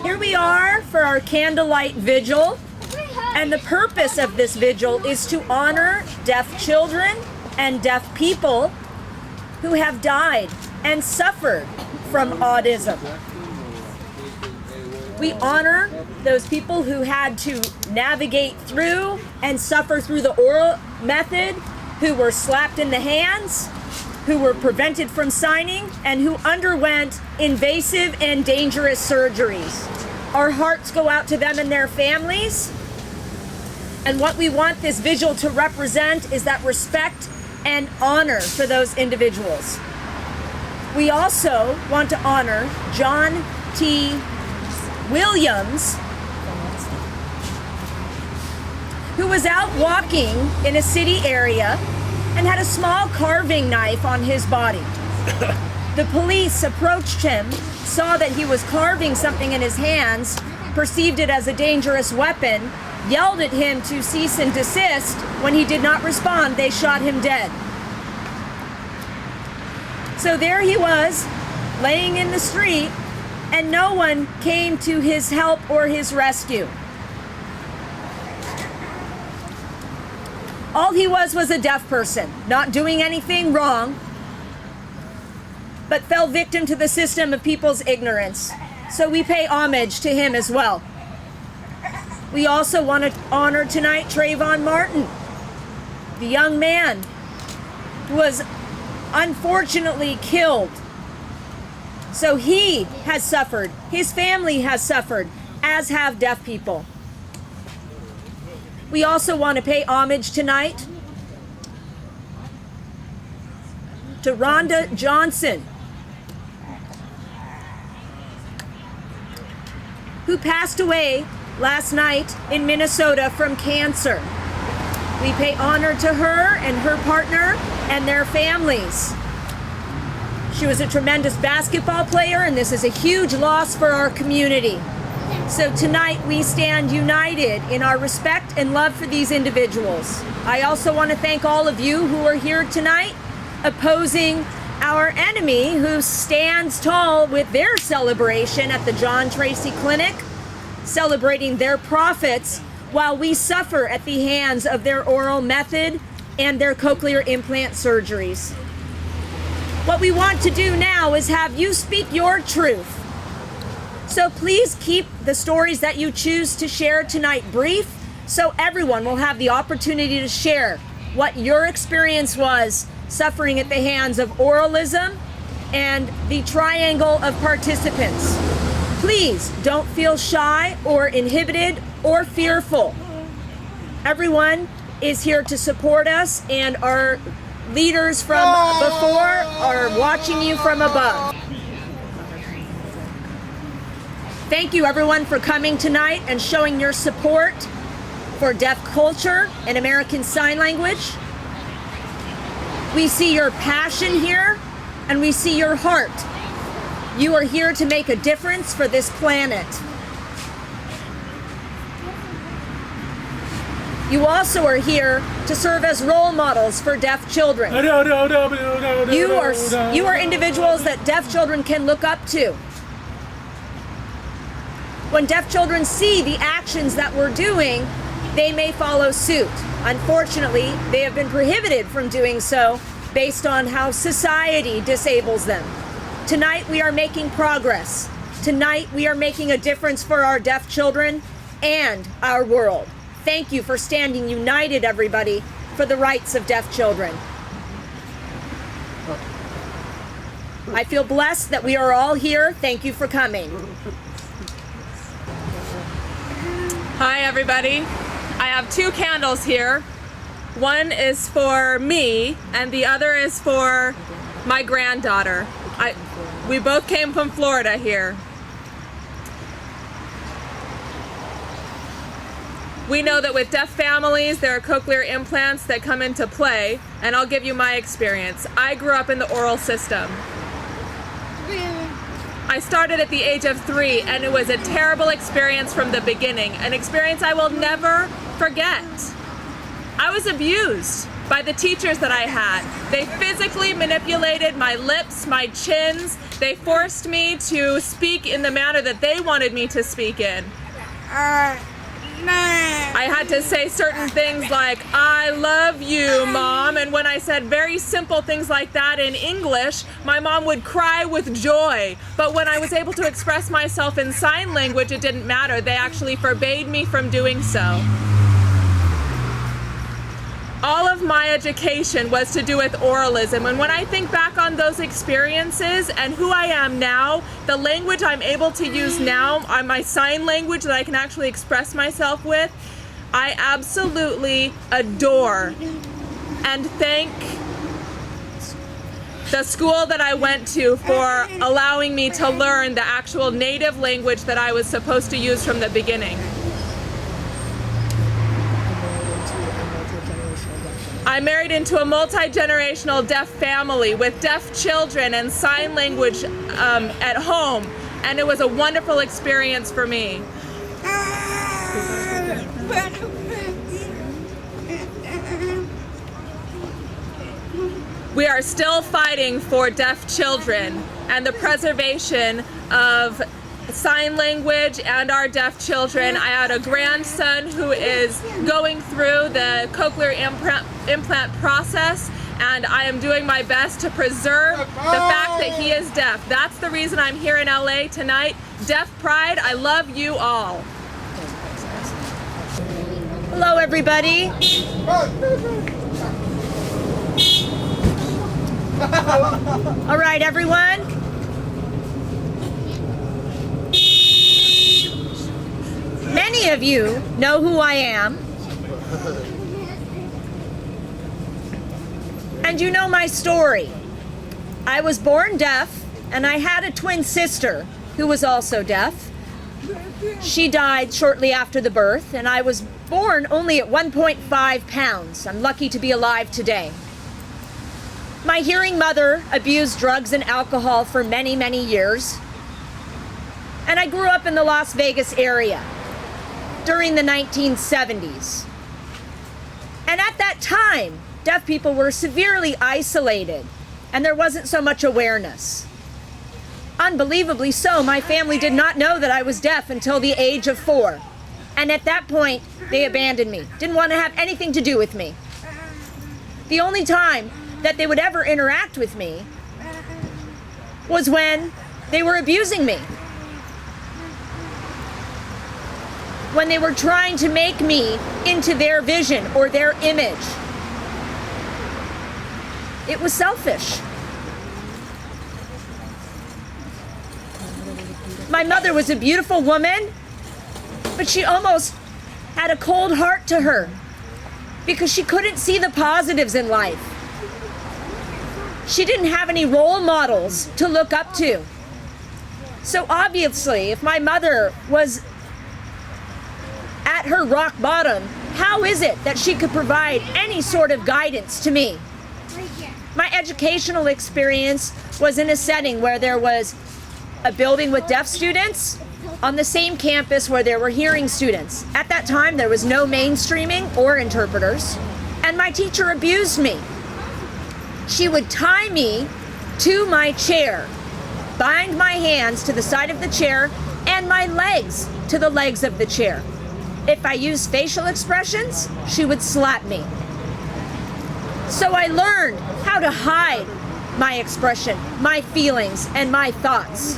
Here we are for our candlelight vigil, and the purpose of this vigil is to honor deaf children and deaf people who have died and suffered from autism. We honor those people who had to navigate through and suffer through the oral method, who were slapped in the hands, who were prevented from signing, and who underwent invasive and dangerous surgeries. Our hearts go out to them and their families. And what we want this vigil to represent is that respect and honor for those individuals. We also want to honor John T. Williams, who was out walking in a city area and had a small carving knife on his body. The police approached him, saw that he was carving something in his hands, perceived it as a dangerous weapon, yelled at him to cease and desist. When he did not respond, they shot him dead. So there he was, laying in the street, and no one came to his help or his rescue. All he was a deaf person, not doing anything wrong, but fell victim to the system of people's ignorance. So we pay homage to him as well. We also want to honor tonight Trayvon Martin, the young man who was unfortunately killed. So he has suffered, his family has suffered, as have deaf people. We also want to pay homage tonight to Rhonda Johnson, who passed away last night in Minnesota from cancer. We pay honor to her and her partner and their families. She was a tremendous basketball player, and this is a huge loss for our community. So tonight we stand united in our respect and love for these individuals. I also want to thank all of you who are here tonight opposing our enemy, who stands tall with their celebration at the John Tracy Clinic, celebrating their profits while we suffer at the hands of their oral method and their cochlear implant surgeries. What we want to do now is have you speak your truth. So please keep the stories that you choose to share tonight brief, so everyone will have the opportunity to share what your experience was suffering at the hands of oralism and the triangle of participants. Please don't feel shy or inhibited or fearful. Everyone is here to support us, and our leaders from before are watching you from above. Thank you everyone for coming tonight and showing your support for deaf culture and American Sign Language. We see your passion here, and we see your heart. You are here to make a difference for this planet. You also are here to serve as role models for deaf children. You are individuals that deaf children can look up to. When deaf children see the actions that we're doing, they may follow suit. Unfortunately, they have been prohibited from doing so based on how society disables them. Tonight we are making progress. Tonight we are making a difference for our deaf children and our world. Thank you for standing united, everybody, for the rights of deaf children. I feel blessed that we are all here. Thank you for coming. Hi everybody. I have two candles here. One is for me and the other is for my granddaughter. We both came from Florida here. We know that with deaf families there are cochlear implants that come into play, and I'll give you my experience. I grew up in the oral system. I started at the age of 3, and it was a terrible experience from the beginning, an experience I will never forget. I was abused. by the teachers that I had. They physically manipulated my lips, my chins. They forced me to speak in the manner that they wanted me to speak in. I had to say certain things like, "I love you, Mom," and when I said very simple things like that in English, my mom would cry with joy. But when I was able to express myself in sign language, it didn't matter. They actually forbade me from doing so. All of my education was to do with oralism, and when I think back on those experiences and who I am now, the language I'm able to use now, my sign language that I can actually express myself with, I absolutely adore and thank the school that I went to for allowing me to learn the actual native language that I was supposed to use from the beginning. I married into a multi-generational deaf family with deaf children and sign language at home, and it was a wonderful experience for me. We are still fighting for deaf children and the preservation of sign language and our deaf children. I had a grandson who is going through the cochlear implant process, and I am doing my best to preserve the fact that he is deaf. That's the reason I'm here in LA tonight. Deaf Pride, I love you all. Hello, everybody. All right, everyone. Many of you know who I am, and you know my story. I was born deaf, and I had a twin sister who was also deaf. She died shortly after the birth, and I was born only at 1.5 pounds. I'm lucky to be alive today. My hearing mother abused drugs and alcohol for many, many years, and I grew up in the Las Vegas area during the 1970s. And at that time, deaf people were severely isolated, and there wasn't so much awareness. Unbelievably so, my family did not know that I was deaf until the age of 4. And at that point, they abandoned me, didn't want to have anything to do with me. The only time that they would ever interact with me was when they were abusing me. When they were trying to make me into their vision or their image. It was selfish. My mother was a beautiful woman, but she almost had a cold heart to her because she couldn't see the positives in life. She didn't have any role models to look up to. So obviously, if my mother was at her rock bottom, how is it that she could provide any sort of guidance to me? My educational experience was in a setting where there was a building with deaf students on the same campus where there were hearing students. At that time, there was no mainstreaming or interpreters, and my teacher abused me. She would tie me to my chair, bind my hands to the side of the chair, and my legs to the legs of the chair. If I used facial expressions, she would slap me. So I learned how to hide my expression, my feelings, and my thoughts.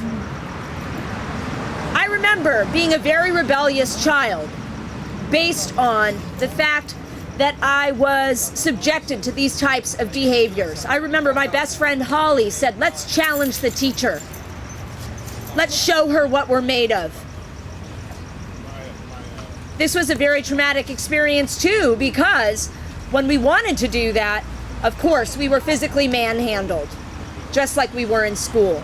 I remember being a very rebellious child based on the fact that I was subjected to these types of behaviors. I remember my best friend Holly said, "Let's challenge the teacher. Let's show her what we're made of." This was a very traumatic experience too, because when we wanted to do that, of course, we were physically manhandled, just like we were in school.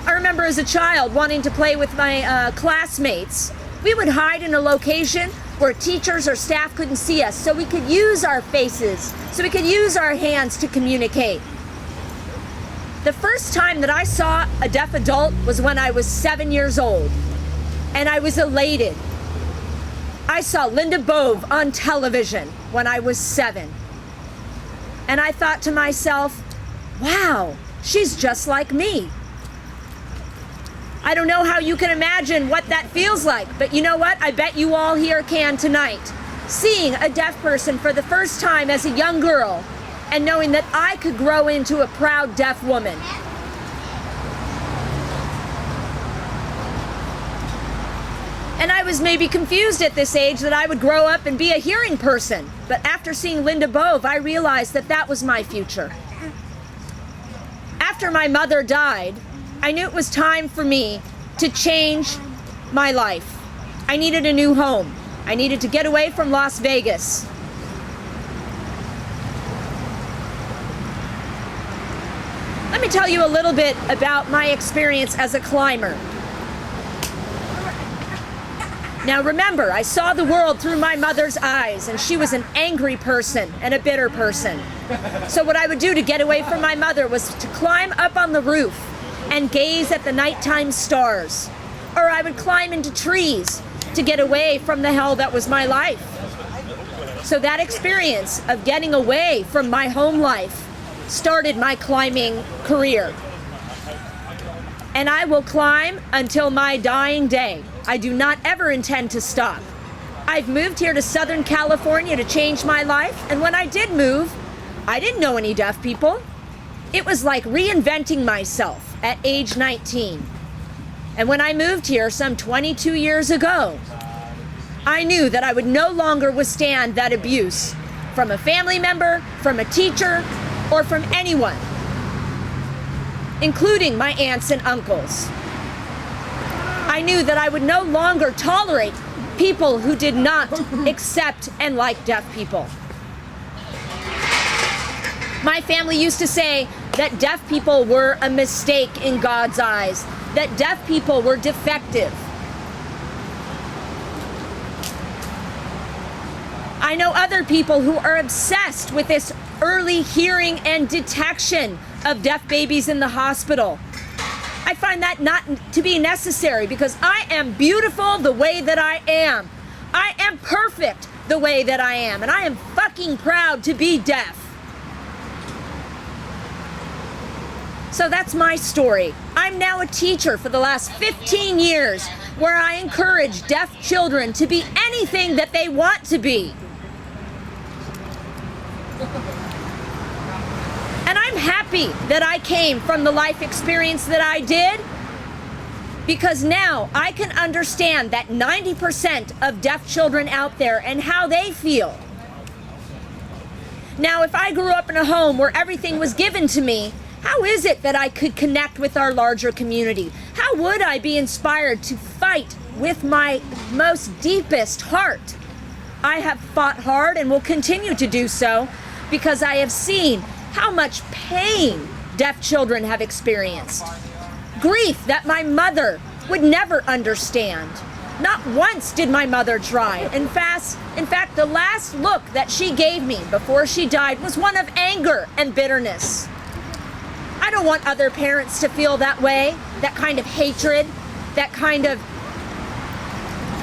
I remember as a child wanting to play with my classmates. We would hide in a location where teachers or staff couldn't see us, so we could use our faces, so we could use our hands to communicate. The first time that I saw a deaf adult was when I was 7 years old, and I was elated. I saw Linda Bove on television when I was 7. And I thought to myself, wow, she's just like me. I don't know how you can imagine what that feels like, but you know what? I bet you all here can tonight. Seeing a deaf person for the first time as a young girl and knowing that I could grow into a proud deaf woman. And I was maybe confused at this age that I would grow up and be a hearing person. But after seeing Linda Bove, I realized that that was my future. After my mother died, I knew it was time for me to change my life. I needed a new home. I needed to get away from Las Vegas. Let me tell you a little bit about my experience as a climber. Now remember, I saw the world through my mother's eyes, and she was an angry person and a bitter person. So what I would do to get away from my mother was to climb up on the roof and gaze at the nighttime stars. Or I would climb into trees to get away from the hell that was my life. So that experience of getting away from my home life started my climbing career. And I will climb until my dying day. I do not ever intend to stop. I've moved here to Southern California to change my life, and when I did move, I didn't know any deaf people. It was like reinventing myself at age 19. And when I moved here some 22 years ago, I knew that I would no longer withstand that abuse from a family member, from a teacher, or from anyone, including my aunts and uncles. I knew that I would no longer tolerate people who did not accept and like deaf people. My family used to say that deaf people were a mistake in God's eyes, that deaf people were defective. I know other people who are obsessed with this early hearing and detection of deaf babies in the hospital. I find that not to be necessary because I am beautiful the way that I am. I am perfect the way that I am, and I am fucking proud to be deaf. So that's my story. I'm now a teacher for the last 15 years where I encourage deaf children to be anything that they want to be. And I'm happy that I came from the life experience that I did, because now I can understand that 90% of deaf children out there and how they feel. Now, if I grew up in a home where everything was given to me, how is it that I could connect with our larger community? How would I be inspired to fight with my most deepest heart? I have fought hard and will continue to do so because I have seen how much pain deaf children have experienced. Grief that my mother would never understand. Not once did my mother try. In fact, the last look that she gave me before she died was one of anger and bitterness. I don't want other parents to feel that way, that kind of hatred, that kind of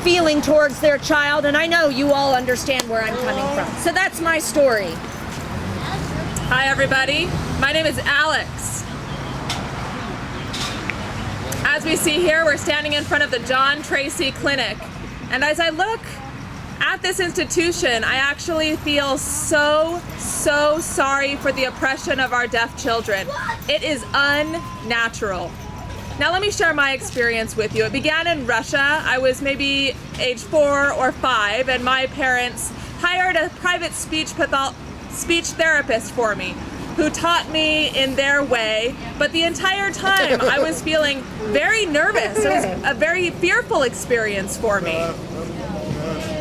feeling towards their child, and I know you all understand where I'm coming from. So that's my story. Hi everybody, my name is Alex. As we see here, we're standing in front of the John Tracy Clinic. And as I look at this institution, I actually feel so sorry for the oppression of our deaf children. It is unnatural. Now let me share my experience with you. It began in Russia. I was maybe age 4 or 5, and my parents hired a private speech therapist for me, who taught me in their way, but the entire time I was feeling very nervous. It was a very fearful experience for me.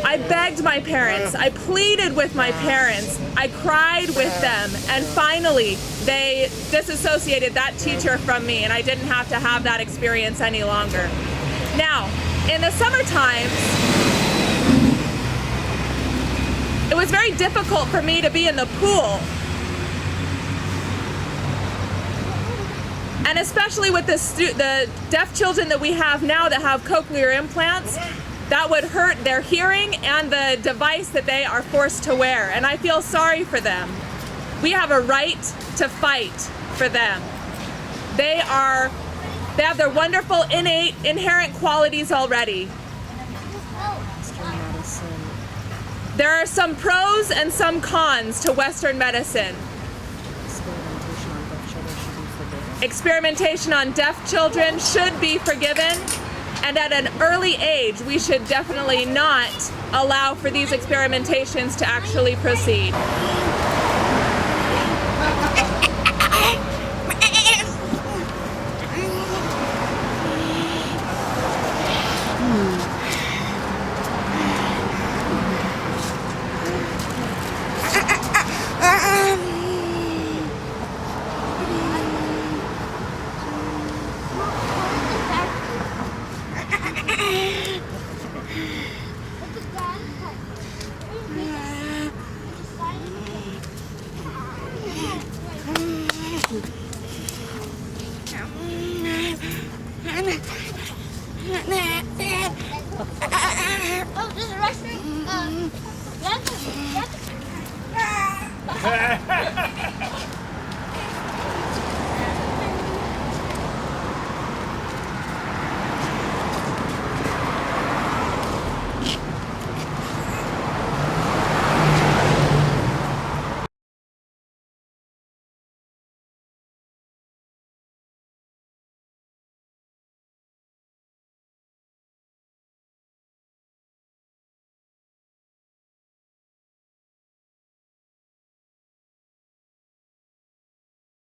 I begged my parents, I pleaded with my parents, I cried with them, and finally they disassociated that teacher from me, and I didn't have to have that experience any longer. Now, in the summer times, it was very difficult for me to be in the pool. And especially with the deaf children that we have now that have cochlear implants, that would hurt their hearing and the device that they are forced to wear. And I feel sorry for them. We have a right to fight for them. They have their wonderful innate, inherent qualities already. There are some pros and some cons to Western medicine. Experimentation on deaf children should be forgiven, and at an early age, we should definitely not allow for these experimentations to actually proceed.